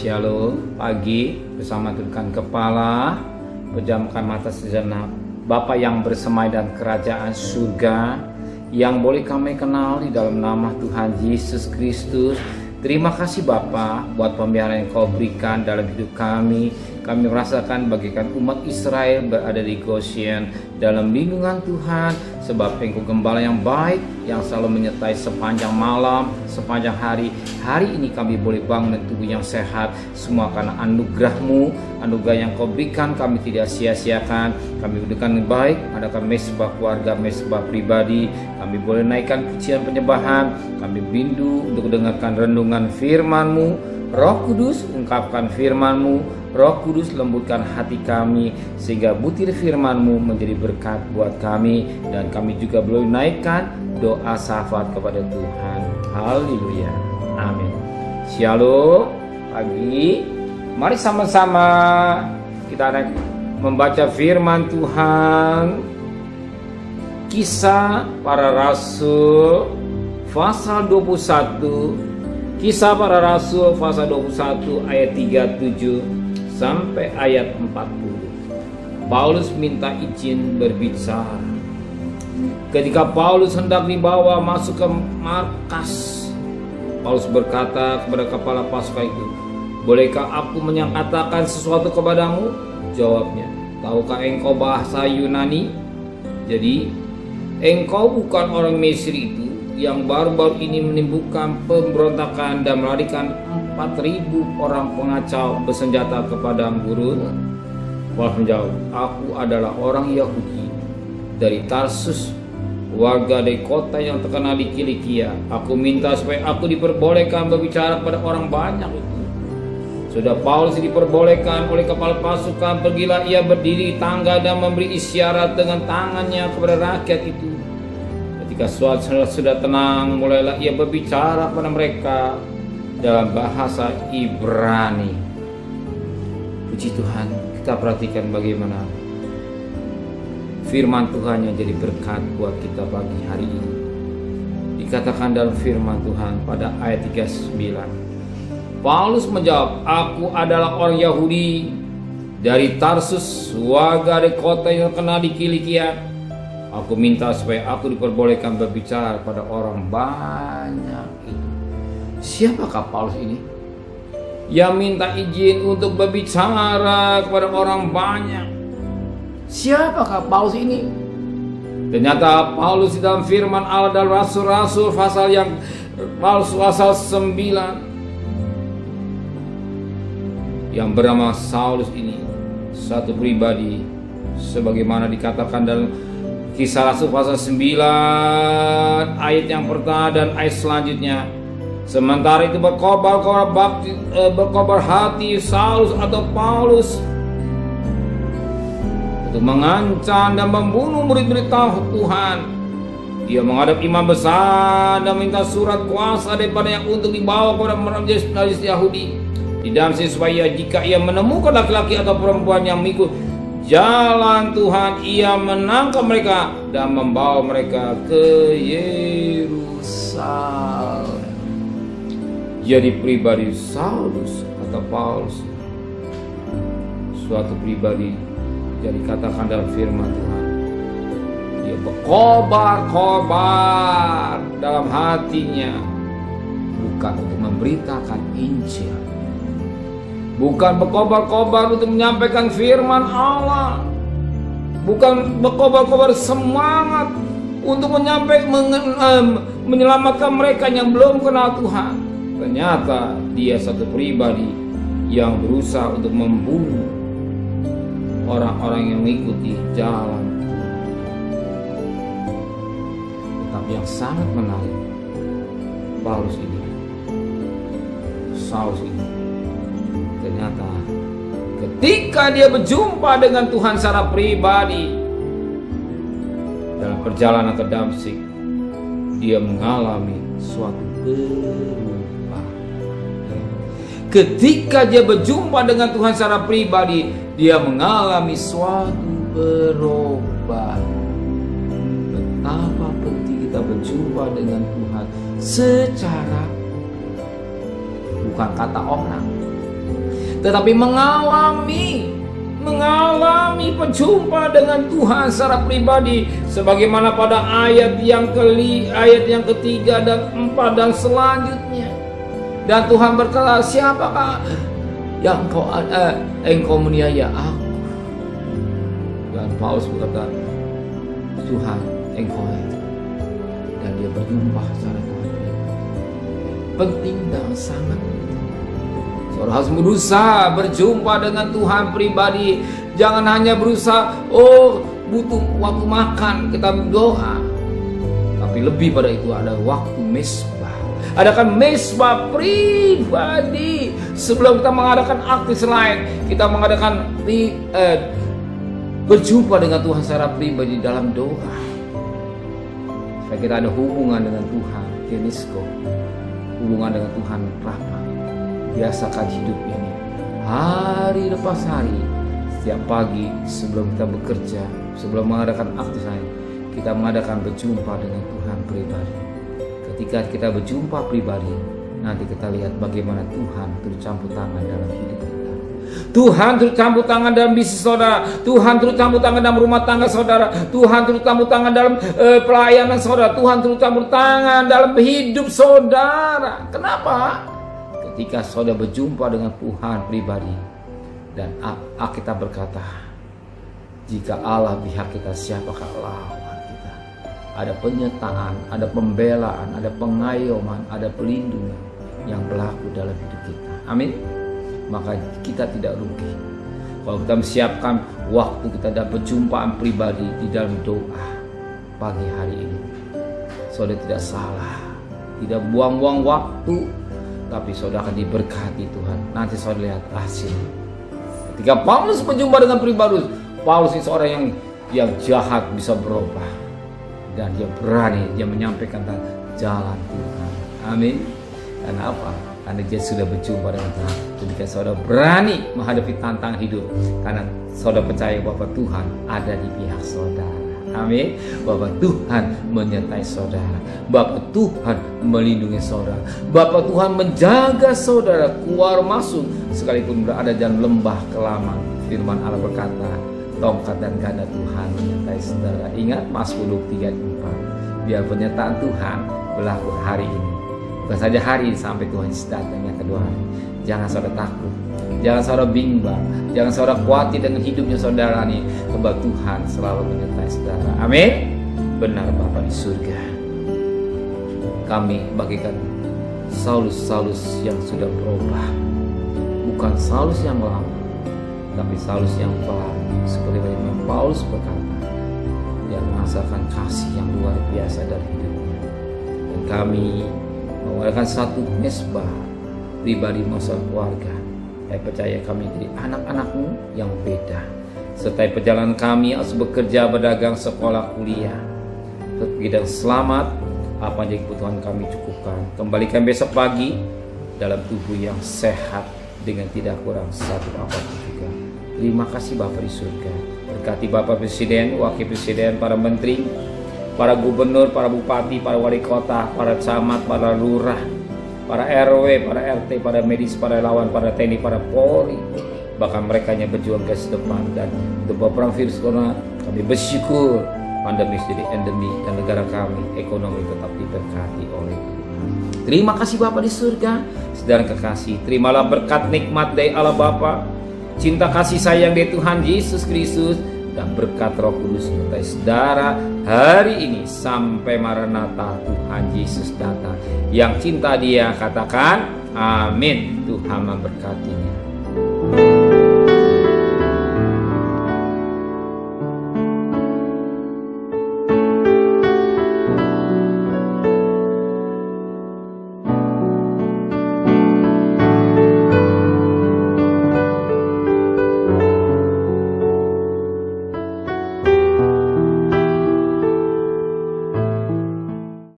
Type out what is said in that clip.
Shalom, pagi bersama tundukkan kepala, pejamkan mata sejenak. Bapa yang bersemai dan kerajaan surga yang boleh kami kenal di dalam nama Tuhan Yesus Kristus. Terima kasih Bapa buat pemeliharaan yang Kau berikan dalam hidup kami. Kami merasakan bagaikan umat Israel berada di Goshen dalam lindungan Tuhan, sebab Engkau gembala yang baik yang selalu menyertai sepanjang malam, sepanjang hari. Hari ini kami boleh bangun dengan tubuh yang sehat, semua karena anugerah-Mu, anugerah yang Kau berikan kami tidak sia-siakan. Kami berikan yang baik, adakan mesbah keluarga, mesbah pribadi. Kami boleh naikkan pujian penyembahan, kami rindu untuk mendengarkan renungan firman-Mu. Roh Kudus, ungkapkan firman-Mu. Roh Kudus, lembutkan hati kami sehingga butir firman-Mu menjadi berkat buat kami, dan kami juga boleh naikkan doa syafaat kepada Tuhan. Haleluya, amin. Shalom, pagi. Mari sama-sama kita membaca firman Tuhan. Kisah Para Rasul pasal 21. Kisah Para Rasul pasal 21 ayat 37 sampai ayat 40. Paulus minta izin berbicara. Ketika Paulus hendak dibawa masuk ke markas, Paulus berkata kepada kepala pasukan itu, "Bolehkah aku menyatakan sesuatu kepadamu?" Jawabnya, "Tahukah engkau bahasa Yunani? Jadi engkau bukan orang Mesir itu yang baru-baru ini menimbulkan pemberontakan dan melarikan 4.000 orang pengacau bersenjata ke padang gurun?" Paulus menjawab, "Aku adalah orang Yahudi dari Tarsus, warga dari kota yang terkenal di Kilikia. Aku minta supaya aku diperbolehkan berbicara pada orang banyak itu." Sudah Paulus diperbolehkan oleh kepala pasukan, pergilah ia berdiri di tangga dan memberi isyarat dengan tangannya kepada rakyat itu. Ketika suasana sudah tenang, mulailah ia berbicara pada mereka dalam bahasa Ibrani. Puji Tuhan, kita perhatikan bagaimana firman Tuhan yang jadi berkat buat kita pagi hari ini. Dikatakan dalam firman Tuhan pada ayat 39. Paulus menjawab, "Aku adalah orang Yahudi dari Tarsus, warga dari kota yang terkenal di Kilikia. Aku minta supaya aku diperbolehkan berbicara pada orang banyak itu." Siapakah Paulus ini yang minta izin untuk berbicara kepada orang banyak? Siapakah Paulus ini? Ternyata Paulus di dalam firman Allah dalam Rasul-Rasul pasal 9 yang bernama Saulus ini satu pribadi, sebagaimana dikatakan dalam Kisah Rasul pasal 9 ayat yang pertama dan ayat selanjutnya. Sementara itu berkobar hati Saulus atau Paulus untuk mengancam dan membunuh murid-murid Tuhan. Dia menghadap imam besar dan minta surat kuasa daripada yang untuk dibawa kepada majelis Yahudi di Damsik, supaya jika ia menemukan laki-laki atau perempuan yang mengikut jalan Tuhan, ia menangkap mereka dan membawa mereka ke Yerusalem. Jadi pribadi Saulus atau Paulus, suatu pribadi yang dikatakan dalam firman Tuhan, dia berkobar-kobar dalam hatinya, bukan untuk memberitakan Injil, bukan berkobar-kobar untuk menyampaikan firman Allah, bukan berkobar-kobar semangat untuk menyelamatkan mereka yang belum kenal Tuhan. Ternyata dia satu pribadi yang berusaha untuk membunuh orang-orang yang mengikuti jalan Tuhan. Tetapi yang sangat menarik, Paulus ini, Saulus ini, ternyata ketika dia berjumpa dengan Tuhan secara pribadi dalam perjalanan ke Damsik, dia mengalami suatu perubahan. Ketika dia berjumpa dengan Tuhan secara pribadi, dia mengalami suatu perubahan. Betapa penting kita berjumpa dengan Tuhan secara, bukan kata orang, tetapi mengalami berjumpa dengan Tuhan secara pribadi, sebagaimana pada ayat yang ketiga dan 4 dan selanjutnya. Dan Tuhan berkata, siapakah yang engkau meniaya aku? Dan Paulus berkata, Tuhan engkau. Dan dia berjumpa secara Tuhan. Penting dan sangat penting. Saudara harus berusaha berjumpa dengan Tuhan pribadi. Jangan hanya berusaha, butuh waktu makan kita berdoa, tapi lebih pada itu ada waktu mesbah. Adakan mesbah pribadi sebelum kita mengadakan aktivitas lain. Kita mengadakan berjumpa dengan Tuhan secara pribadi dalam doa, supaya kita ada hubungan dengan Tuhan, kenisko, hubungan dengan Tuhan rapat. Biasakan hidup ini hari lepas hari. Setiap pagi sebelum kita bekerja, sebelum mengadakan aktivitas lain, kita mengadakan berjumpa dengan Tuhan pribadi. Ketika kita berjumpa pribadi, nanti kita lihat bagaimana Tuhan turut campur tangan dalam hidup kita. Tuhan turut campur tangan dalam bisnis saudara. Tuhan turut campur tangan dalam rumah tangga saudara. Tuhan turut campur tangan dalam pelayanan saudara. Tuhan turut campur tangan dalam hidup saudara. Kenapa? Ketika saudara berjumpa dengan Tuhan pribadi, dan Alkitab berkata, jika Allah pihak kita, siapakah lawan kita? Ada penyertaan, ada pembelaan, ada pengayoman, ada pelindungan yang berlaku dalam hidup kita. Amin. Maka kita tidak rugi kalau kita siapkan waktu kita dapat perjumpaan pribadi di dalam doa pagi hari ini. Saudara tidak salah, tidak buang-buang waktu, tapi saudara akan diberkati Tuhan. Nanti saudara lihat hasilnya. Ketika Paulus berjumpa dengan pribadi, Paulus ini seorang yang jahat bisa berubah, dan dia berani, dia menyampaikan tentang jalan Tuhan. Amin. Karena apa? Karena dia sudah berjumpa dengan Tuhan. Ketika saudara berani menghadapi tantangan hidup, karena saudara percaya bahwa Tuhan ada di pihak saudara. Amin. Bahwa Tuhan menyertai saudara, bahwa Tuhan melindungi saudara, bahwa Tuhan menjaga saudara keluar masuk sekalipun berada dalam lembah kelaman. Firman Allah berkata, tongkat dan ganda Tuhan menyertai saudara. Ingat Mazmur 3:4. Biar penyertaan Tuhan berlaku hari ini, bukan saja hari ini, sampai Tuhan datang yang kedua hari. Jangan saudara takut, jangan saudara bimbang, jangan saudara khawatir dengan hidupnya saudara nih, sebab Tuhan selalu menyertai saudara. Amin. Benar Bapa di surga, kami bagikan Saulus yang sudah berubah, bukan Saulus yang lama, tapi Saulus yang baru. Seperti yang Paulus berkata, dia merasakan kasih yang luar biasa dari hidupnya. Dan kami mengadakan satu mesbah pribadi masa keluarga. Saya percaya kami jadi anak-anakmu yang beda. Serta perjalanan kami harus bekerja, berdagang, sekolah, kuliah. Kita selamat, apa yang kebutuhan kami cukupkan. Kembalikan besok pagi dalam tubuh yang sehat dengan tidak kurang satu apapun juga. Terima kasih Bapa di surga. Berkati Bapak Presiden, Wakil Presiden, para menteri, para gubernur, para bupati, para wali kota, para camat, para lurah, para RW, para RT, para medis, para relawan, para TNI, para Polri, bahkan mereka yang berjuang ke depan. Dan untuk perang virus corona, kami bersyukur pandemi jadi endemi dan negara kami ekonomi tetap diberkati oleh Tuhan. Terima kasih Bapa di surga. Saudara kekasih, terimalah berkat nikmat dari Allah Bapa, cinta kasih sayang dari Tuhan Yesus Kristus, dan berkat Roh Kudus menyertai saudara hari ini sampai Maranatha Tuhan Yesus datang. Yang cinta Dia katakan amin. Tuhan memberkatinya.